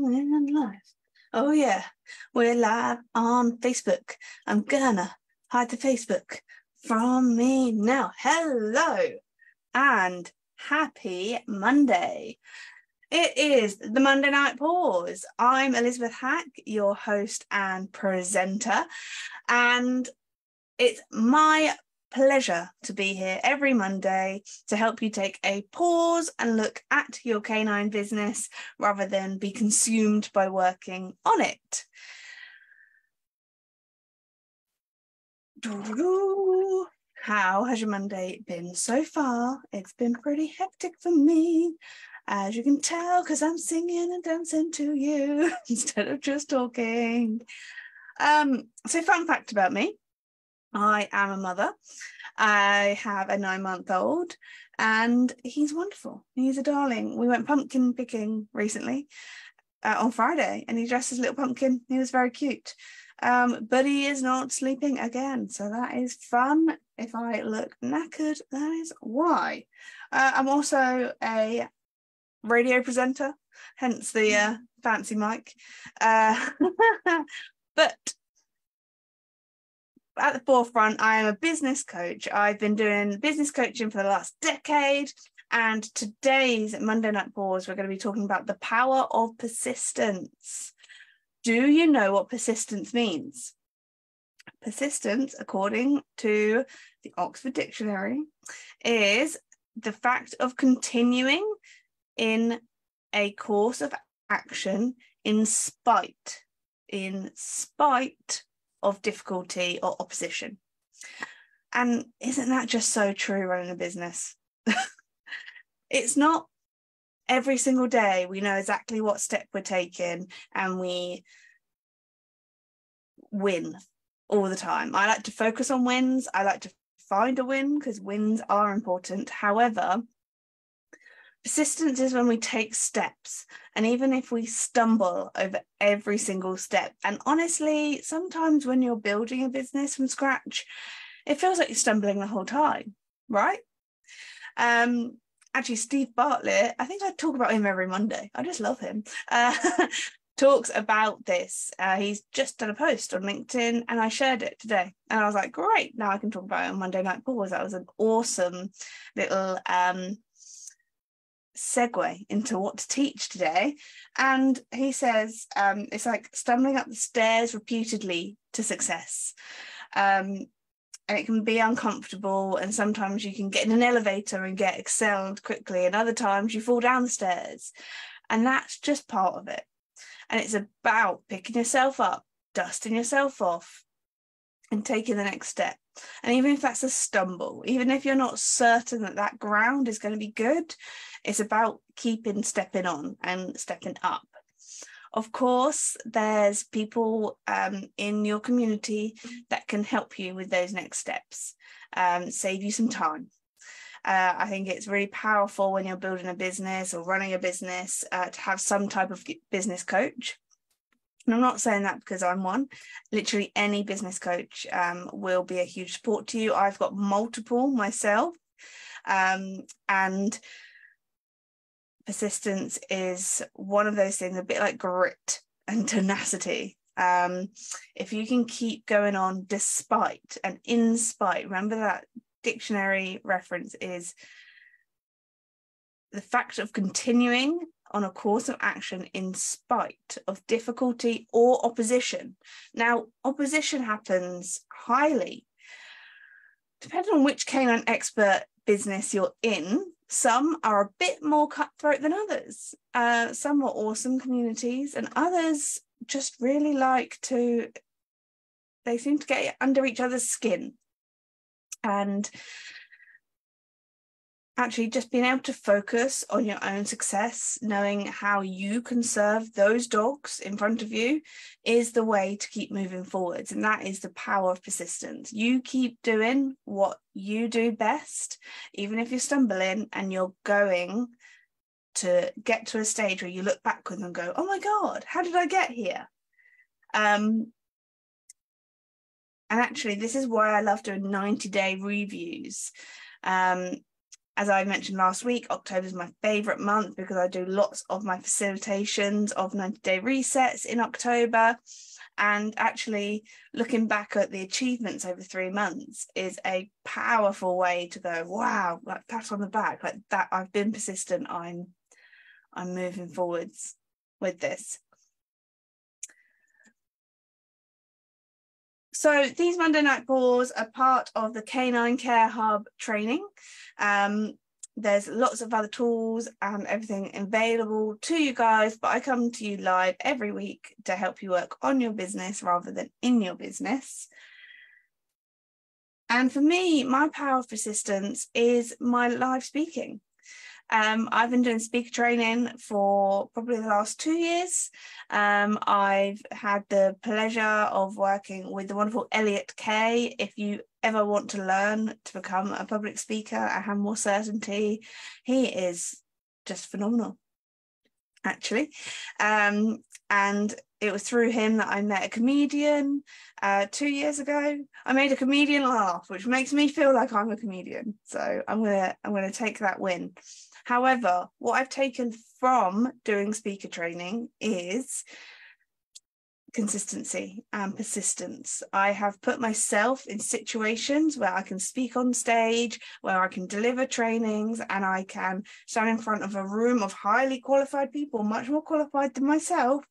And live. Oh yeah, we're live on Facebook. I'm gonna hide the Facebook from me now. Hello and happy Monday. It is the Monday Night Pause. I'm Elizabeth Hack, your host and presenter, and it's my pleasure to be here every Monday to help you take a pause and look at your canine business rather than be consumed by working on it. How has your Monday been so far? It's been pretty hectic for me, as you can tell, because I'm singing and dancing to you instead of just talking. So fun fact about me. I am a mother. I have a 9-month-old and he's wonderful. He's a darling. We went pumpkin picking recently on Friday and he dressed as a little pumpkin. He was very cute. But he is not sleeping again. So that is fun. If I look knackered, that is why. I'm also a radio presenter, hence the fancy mic. But at the forefront, I am a business coach. I've been doing business coaching for the last decade. And today's Monday Night Pause, we're going to be talking about the power of persistence. Do you know what persistence means? Persistence, according to the Oxford Dictionary, is the fact of continuing in a course of action in spite of difficulty or opposition. And isn't that just so true running a business? It's not every single day we know exactly what step we're taking and we win all the time. I like to focus on wins. I like to find a win because wins are important. However, persistence is when we take steps, and even if we stumble over every single step, and honestly, sometimes when you're building a business from scratch, it feels like you're stumbling the whole time, right? Actually, Steve Bartlett, I think I talk about him every Monday. I just love him. Talks about this. He's just done a post on LinkedIn and I shared it today. And I was like, great, now I can talk about it on Monday Night Pause. That was an awesome little segue into what to teach today. And he says it's like stumbling up the stairs repeatedly to success. And it can be uncomfortable, and sometimes you can get in an elevator and get excelled quickly, and other times you fall down the stairs, and that's just part of it. And it's about picking yourself up, dusting yourself off, and taking the next step. And even if that's a stumble, even if you're not certain that that ground is going to be good, it's about stepping on and stepping up. Of course, there's people in your community that can help you with those next steps, save you some time. I think it's really powerful when you're building a business or running a business to have some type of business coach. And I'm not saying that because I'm one. Literally any business coach will be a huge support to you. I've got multiple myself, and persistence is one of those things, a bit like grit and tenacity. If you can keep going on despite and in spite, remember that dictionary reference is the fact of continuing on a course of action in spite of difficulty or opposition. Now, opposition happens highly. Depending on which canine expert business you're in, some are a bit more cutthroat than others. Some are awesome communities, and others just really they seem to get under each other's skin. And actually just being able to focus on your own success, knowing how you can serve those dogs in front of you is the way to keep moving forwards. And that is the power of persistence. You keep doing what you do best, even if you're stumbling and you're going to get to a stage where you look backwards and go, oh my God, how did I get here? And actually, this is why I love doing 90-day reviews. As I mentioned last week, October is my favourite month because I do lots of my facilitations of 90-day resets in October. And actually looking back at the achievements over 3 months is a powerful way to go, wow, like pat on the back, like that I've been persistent, I'm moving forwards with this. So these Monday Night Paws are part of the Canine Care Hub training. There's lots of other tools and everything available to you guys, but I come to you live every week to help you work on your business rather than in your business. And for me, my power of persistence is my live speaking. I've been doing speaker training for probably the last 2 years. I've had the pleasure of working with the wonderful Elliot Kay. If you ever want to learn to become a public speaker and have more certainty, he is just phenomenal, actually. And it was through him that I met a comedian 2 years ago. I made a comedian laugh, which makes me feel like I'm a comedian. So I'm gonna take that win. However, what I've taken from doing speaker training is consistency and persistence. I have put myself in situations where I can speak on stage, where I can deliver trainings, and I can stand in front of a room of highly qualified people, much more qualified than myself,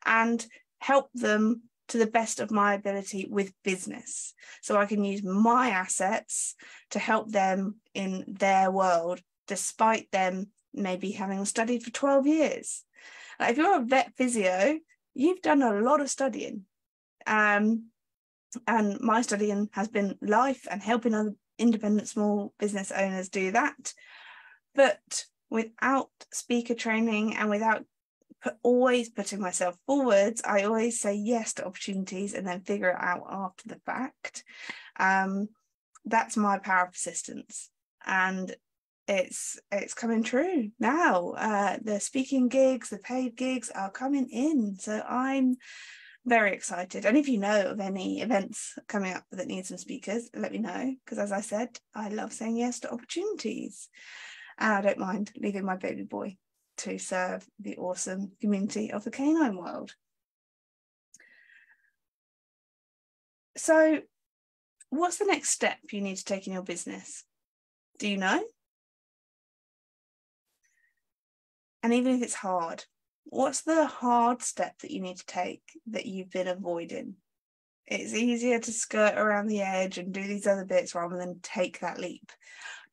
and help them to the best of my ability with business. So I can use my assets to help them in their world, despite them maybe having studied for 12 years. Like if you're a vet physio, you've done a lot of studying. And my studying has been life and helping other independent small business owners do that. But without speaker training and without always putting myself forwards, I always say yes to opportunities and then figure it out after the fact. That's my power of persistence. And it's coming true now. The speaking gigs, the paid gigs are coming in, so I'm very excited. And if you know of any events coming up that need some speakers, let me know, because as I said, I love saying yes to opportunities, and I don't mind leaving my baby boy to serve the awesome community of the canine world. So what's the next step you need to take in your business? Do you know? And even if it's hard, what's the hard step that you need to take that you've been avoiding? It's easier to skirt around the edge and do these other bits rather than take that leap.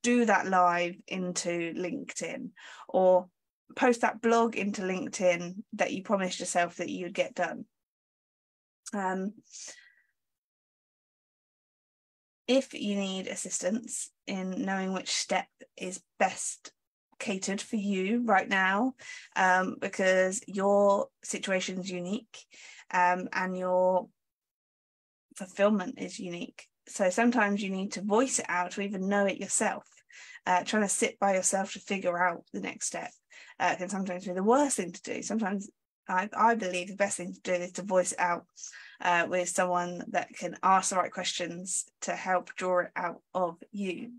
Do that live into LinkedIn, or post that blog into LinkedIn that you promised yourself that you'd get done. If you need assistance in knowing which step is best catered for you right now, because your situation is unique, and your fulfillment is unique. So sometimes you need to voice it out to even know it yourself. Trying to sit by yourself to figure out the next step can sometimes be the worst thing to do. Sometimes I believe the best thing to do is to voice it out with someone that can ask the right questions to help draw it out of you.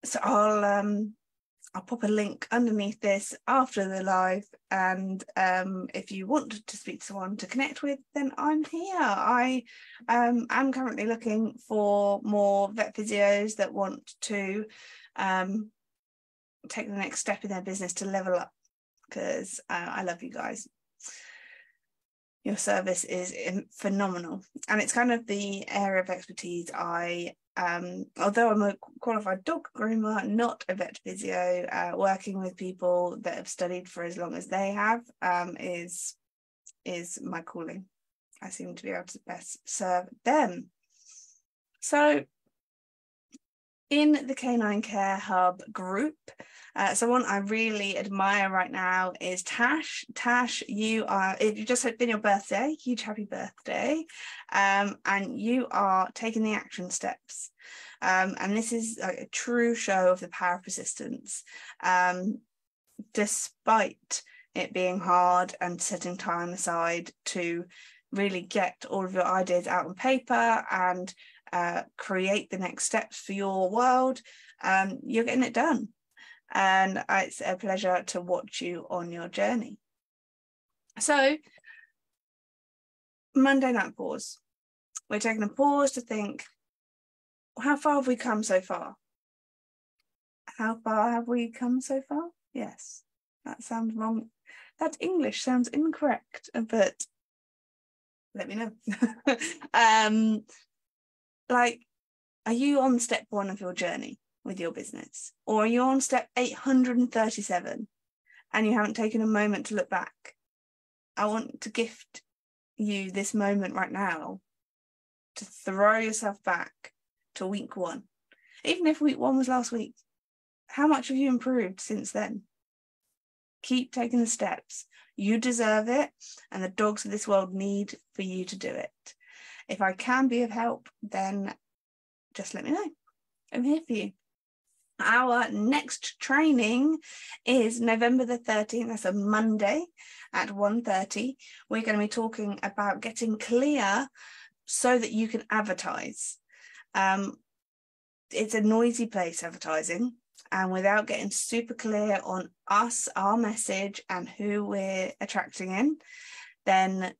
So I'll pop a link underneath this after the live, and if you want to speak to someone to connect with, then I'm here. I am currently looking for more vet physios that want to take the next step in their business to level up, because I love you guys. Your service is phenomenal, and it's kind of the area of expertise although I'm a qualified dog groomer, not a vet physio, working with people that have studied for as long as they have is my calling. I seem to be able to best serve them. So in the Canine Care Hub group, someone I really admire right now is Tash. Tash, it just had been your birthday, huge happy birthday, and you are taking the action steps. And this is a true show of the power of persistence. Despite it being hard and setting time aside to really get all of your ideas out on paper and create the next steps for your world, you're getting it done. And it's a pleasure to watch you on your journey. So, Monday Night Pause. We're taking a pause to think, how far have we come so far? How far have we come so far? Yes, that sounds wrong. That English sounds incorrect, but let me know. Like, are you on step 1 of your journey with your business? Or are you on step 837 and you haven't taken a moment to look back? I want to gift you this moment right now to throw yourself back to week 1. Even if week 1 was last week, how much have you improved since then? Keep taking the steps. You deserve it, and the dogs of this world need for you to do it. If I can be of help, then just let me know. I'm here for you. Our next training is November the 13th. That's a Monday at 1:30. We're going to be talking about getting clear so that you can advertise. It's a noisy place, advertising, and without getting super clear on us, our message, and who we're attracting in, then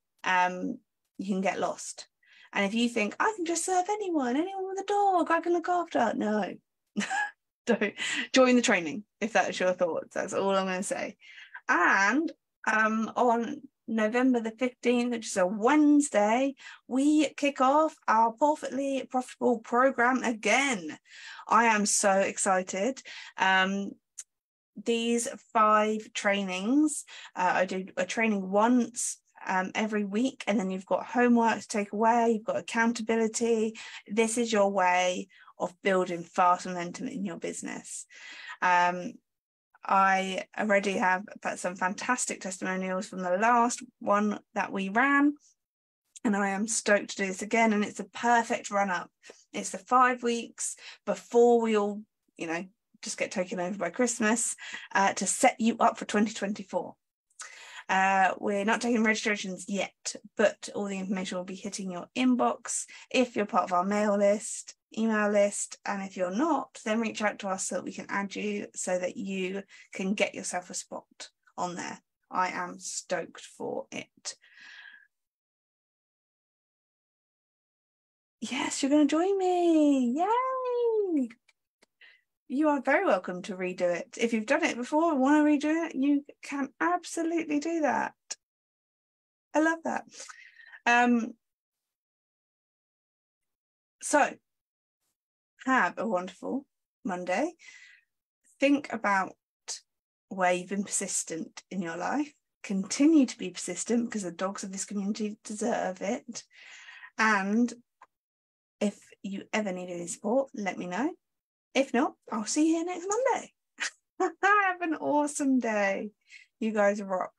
you can get lost. And if you think, I can just serve anyone with a dog, I can look after. No, don't join the training if that's your thoughts. That's all I'm going to say. And on November the 15th, which is a Wednesday, we kick off our Profitable program again. I am so excited. These 5 trainings, I do a training once every week, and then you've got homework to take away, you've got accountability. This is your way of building fast momentum in your business. I already have some fantastic testimonials from the last one that we ran, and I am stoked to do this again. And it's a perfect run up. It's the 5 weeks before we all, just get taken over by Christmas, to set you up for 2024. We're not taking registrations yet, but all the information will be hitting your inbox if you're part of our email list. And if you're not, then reach out to us so that we can add you so that you can get yourself a spot on there. I am stoked for it. Yes, you're going to join me. Yay! You are very welcome to redo it. If you've done it before and want to redo it, you can absolutely do that. I love that. So, have a wonderful Monday. Think about where you've been persistent in your life. Continue to be persistent because the dogs of this community deserve it. And if you ever need any support, let me know. If not, I'll see you here next Monday. Have an awesome day. You guys rock.